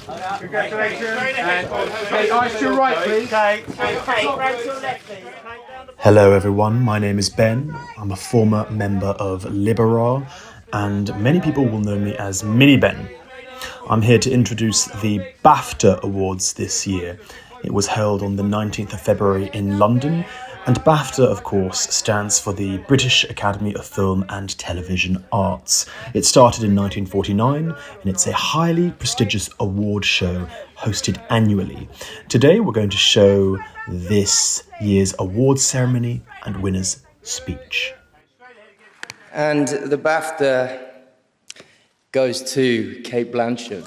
Congratulations. And eyes to your right, please. Hello everyone, my name is Ben. I'm a former member of Libera, and many people will know me as Mini Ben. I'm here to introduce the BAFTA Awards this year. It was held on the 19th of February in London, and BAFTA, of course, stands for the British Academy of Film and Television Arts. It started in 1949, and it's a highly prestigious award show hosted annually. Today we're going to show this year's awards ceremony and winner's speech. And the BAFTA goes to Cate Blanchett.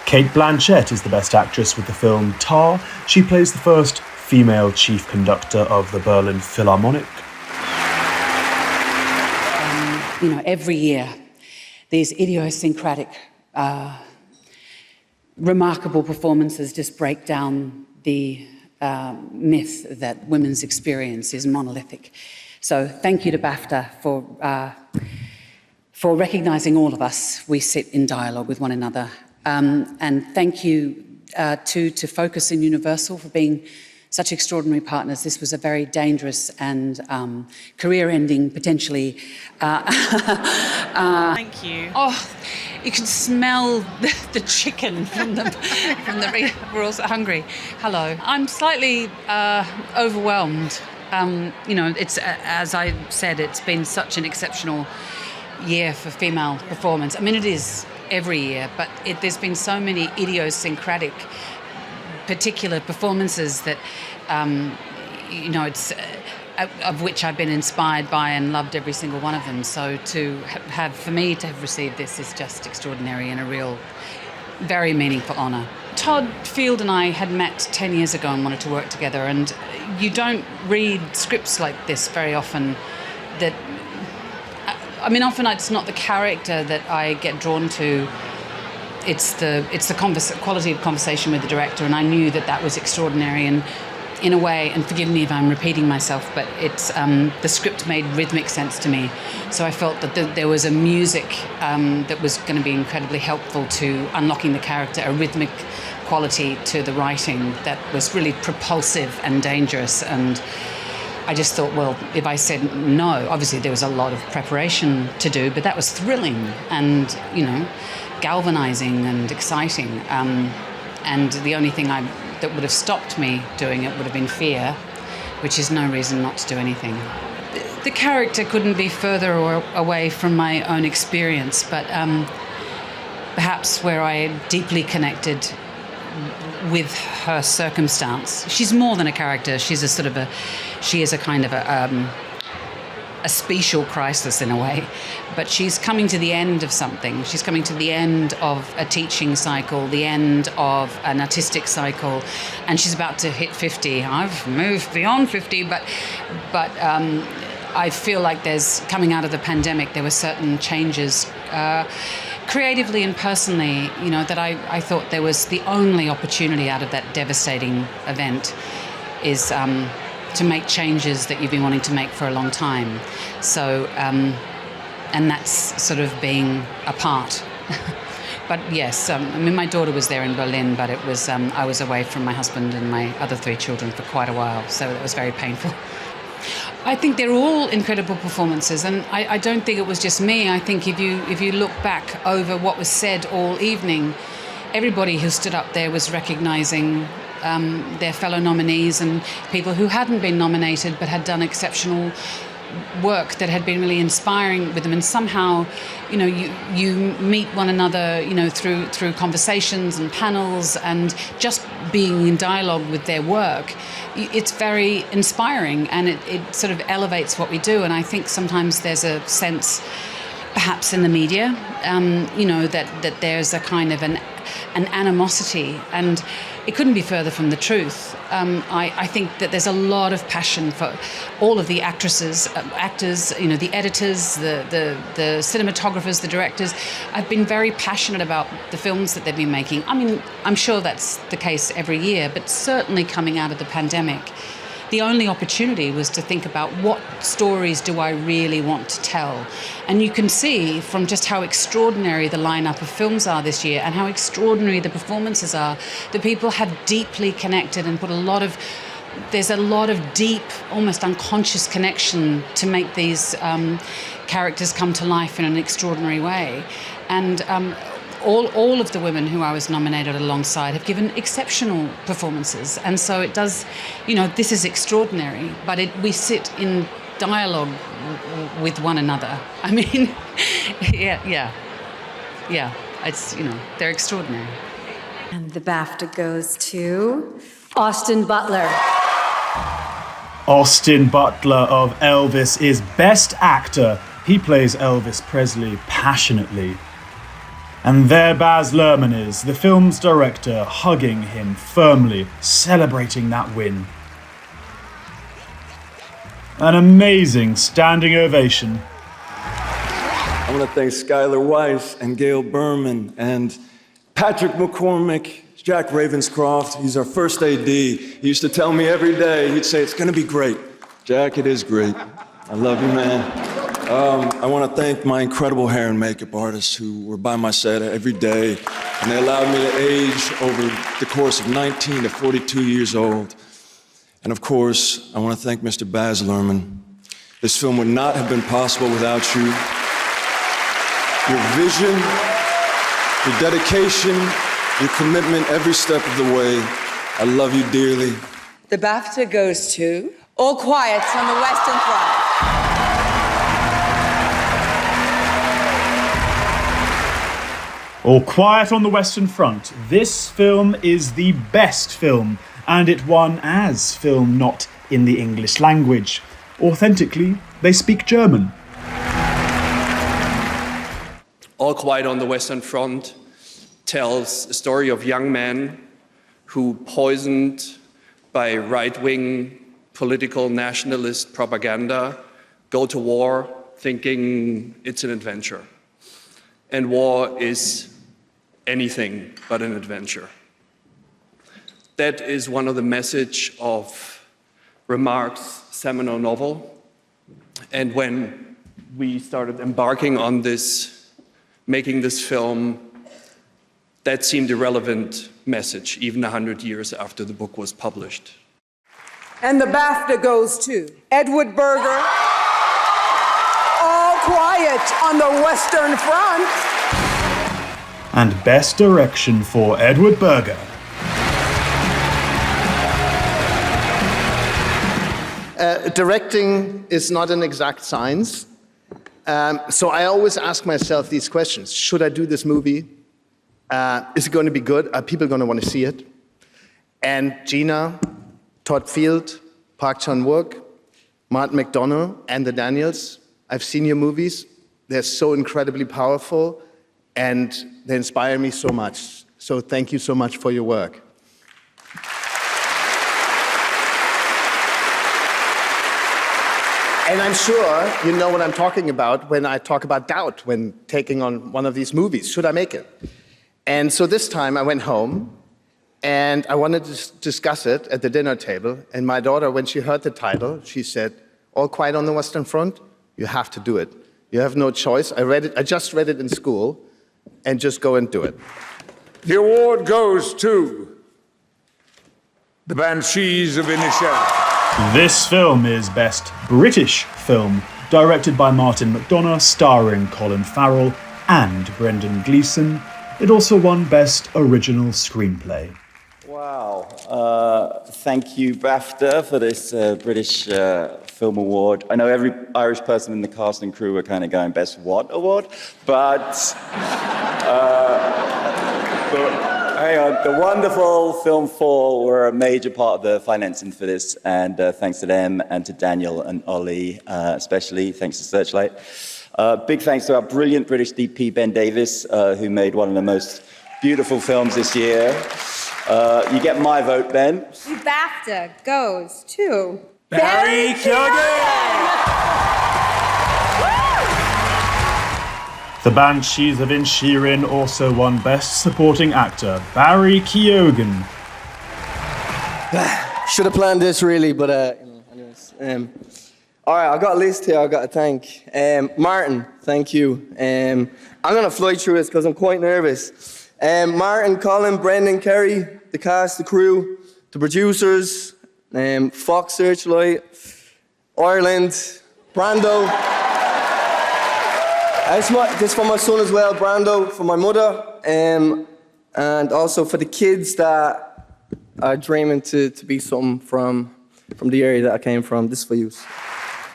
Cate Blanchett is the Best Actress with the film Tar. She plays the first female chief conductor of the Berlin Philharmonic. Every year, these idiosyncratic, remarkable performances just break down the myth that women's experience is monolithic. So thank you to BAFTA for recognising all of us. We sit in dialogue with one another. And thank you to Focus and Universal for being such extraordinary partners. This was a very dangerous and career-ending, potentially. Thank you. Oh, you can smell the chicken from the. We're also hungry. Hello. I'm slightly overwhelmed. It's as I said, it's been such an exceptional year for female performance. I mean, it is every year, but there's been so many idiosyncratic, particular performances that, it's of which I've been inspired by and loved every single one of them. So for me to have received this is just extraordinary and a real, very meaningful honour. Todd Field and I had met 10 years ago and wanted to work together, and you don't read scripts like this very often. Often it's not the character that I get drawn to. It's the quality of conversation with the director, and I knew that was extraordinary. And in a way, and forgive me if I'm repeating myself, but it's the script made rhythmic sense to me. So I felt that there was a music that was going to be incredibly helpful to unlocking the character, a rhythmic quality to the writing that was really propulsive and dangerous. And I just thought, well, if I said no, obviously there was a lot of preparation to do, but that was thrilling and, galvanizing and exciting. And the only thing that would have stopped me doing it would have been fear, which is no reason not to do anything. The character couldn't be further away from my own experience, but perhaps where I deeply connected with her circumstance. She's more than a character. She is a kind of a special crisis in a way, but she's coming to the end of something. She's coming to the end of a teaching cycle, the end of an artistic cycle, and she's about to hit 50. I've moved beyond 50, but I feel like coming out of the pandemic, there were certain changes creatively and personally, that I thought there was the only opportunity out of that devastating event is to make changes that you've been wanting to make for a long time. So, and that's sort of being apart. But yes, my daughter was there in Berlin, but it was I was away from my husband and my other 3 children for quite a while, so it was very painful. I think they're all incredible performances, and I don't think it was just me. I think if you look back over what was said all evening, everybody who stood up there was recognising their fellow nominees and people who hadn't been nominated but had done exceptional work that had been really inspiring with them. And somehow, you meet one another, through conversations and panels and just being in dialogue with their work. It's very inspiring, and it sort of elevates what we do. And I think sometimes there's a sense, perhaps in the media, that there's a kind of an animosity, and it couldn't be further from the truth. I think that there's a lot of passion for all of the actors, the editors, the cinematographers, the directors. I've been very passionate about the films that they've been making. I mean, I'm sure that's the case every year, but certainly coming out of the pandemic, the only opportunity was to think about what stories do I really want to tell. And you can see from just how extraordinary the lineup of films are this year and how extraordinary the performances are, that people have deeply connected and there's a lot of deep, almost unconscious connection to make these characters come to life in an extraordinary way. And all of the women who I was nominated alongside have given exceptional performances. And so it does, this is extraordinary, but we sit in dialogue with one another. I mean, yeah. It's, they're extraordinary. And the BAFTA goes to Austin Butler. Austin Butler of Elvis is Best Actor. He plays Elvis Presley passionately. And there Baz Luhrmann is, the film's director, hugging him firmly, celebrating that win. An amazing standing ovation. I want to thank Skylar Weiss and Gail Berman and Patrick McCormick, Jack Ravenscroft. He's our first AD. He used to tell me every day, he'd say, it's going to be great. Jack, it is great. I love you, man. I want to thank my incredible hair and makeup artists who were by my set every day, and they allowed me to age over the course of 19 to 42 years old. And of course, I want to thank Mr. Baz Luhrmann. This film would not have been possible without you. Your vision, your dedication, your commitment every step of the way. I love you dearly. The BAFTA goes to All Quiet on the Western Front. All Quiet on the Western Front. This film is the best film, and it won as film not in the English language. Authentically, they speak German. All Quiet on the Western Front tells a story of young men who, poisoned by right-wing political nationalist propaganda, go to war thinking it's an adventure. And war is anything but an adventure. That is one of the message of Remarque's seminal novel. And when we started embarking on this, making this film, that seemed a relevant message, even 100 years after the book was published. And the BAFTA goes to Edward Berger, All Quiet on the Western Front. And Best Direction for Edward Berger. Directing is not an exact science. So I always ask myself these questions. Should I do this movie? Is it going to be good? Are people going to want to see it? And Gina, Todd Field, Park Chan-wook, Martin McDonough, and the Daniels, I've seen your movies. They're so incredibly powerful, and they inspire me so much. So thank you so much for your work. And I'm sure you know what I'm talking about when I talk about doubt when taking on one of these movies. Should I make it? And so this time I went home and I wanted to discuss it at the dinner table. And my daughter, when she heard the title, she said, All Quiet on the Western Front? You have to do it. You have no choice. I just read it in school, and just go and do it. The award goes to The Banshees of Inisherin. This film is Best British Film, directed by Martin McDonough, starring Colin Farrell and Brendan Gleeson. It also won Best Original Screenplay. Wow. Thank you, BAFTA, for this British Film Award. I know every Irish person in the cast and crew were kind of going, Best what award? But hang on, the wonderful Film 4 were a major part of the financing for this, and thanks to them and to Daniel and Ollie, especially, thanks to Searchlight. Big thanks to our brilliant British DP, Ben Davis, who made one of the most beautiful films this year. You get my vote, Ben. The BAFTA goes to Barry Keoghan! The Banshees of Inisherin also won Best Supporting Actor, Barry Keoghan. Should have planned this really, but anyways. All right, I've got a list here I've got to thank. Martin, thank you. I'm going to fly through this because I'm quite nervous. Martin, Colin, Brendan, Kerry, the cast, the crew, the producers, Fox Searchlight, Ireland, Brando. This for my son as well, Brando, for my mother, and also for the kids that are dreaming to be something from the area that I came from. This is for you.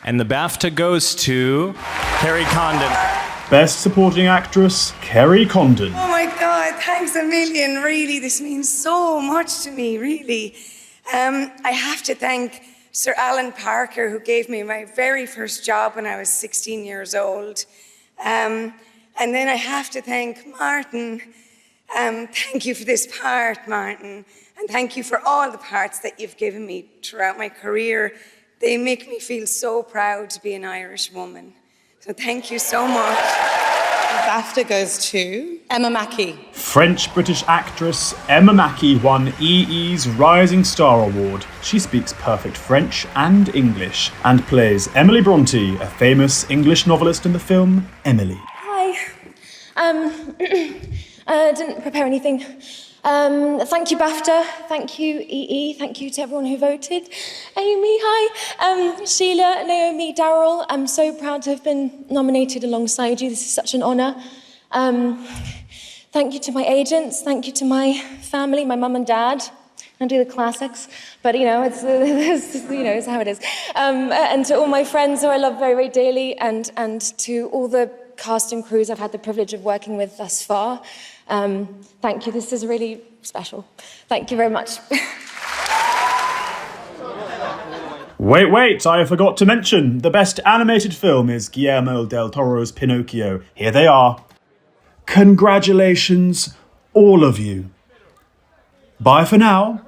And the BAFTA goes to Kerry Condon. Best Supporting Actress, Kerry Condon. Oh my God, thanks a million, really. This means so much to me, really. I have to thank Sir Alan Parker, who gave me my very first job when I was 16 years old. And then I have to thank Martin. Thank you for this part, Martin. And thank you for all the parts that you've given me throughout my career. They make me feel so proud to be an Irish woman. So thank you so much. BAFTA goes to Emma Mackey. French-British actress Emma Mackey won EE's Rising Star Award. She speaks perfect French and English and plays Emily Bronte, a famous English novelist in the film Emily. Hi. Didn't prepare anything. Thank you, BAFTA. Thank you, EE. Thank you to everyone who voted. Amy, hi. Sheila, Naomi, Daryl. I'm so proud to have been nominated alongside you. This is such an honour. Thank you to my agents. Thank you to my family, my mum and dad. I do the classics, but it's it's how it is. And to all my friends who I love very, very dearly, and to all the cast and crews I've had the privilege of working with thus far. Thank you. This is really special. Thank you very much. Wait, I forgot to mention, the best animated film is Guillermo del Toro's Pinocchio. Here they are. Congratulations, all of you. Bye for now.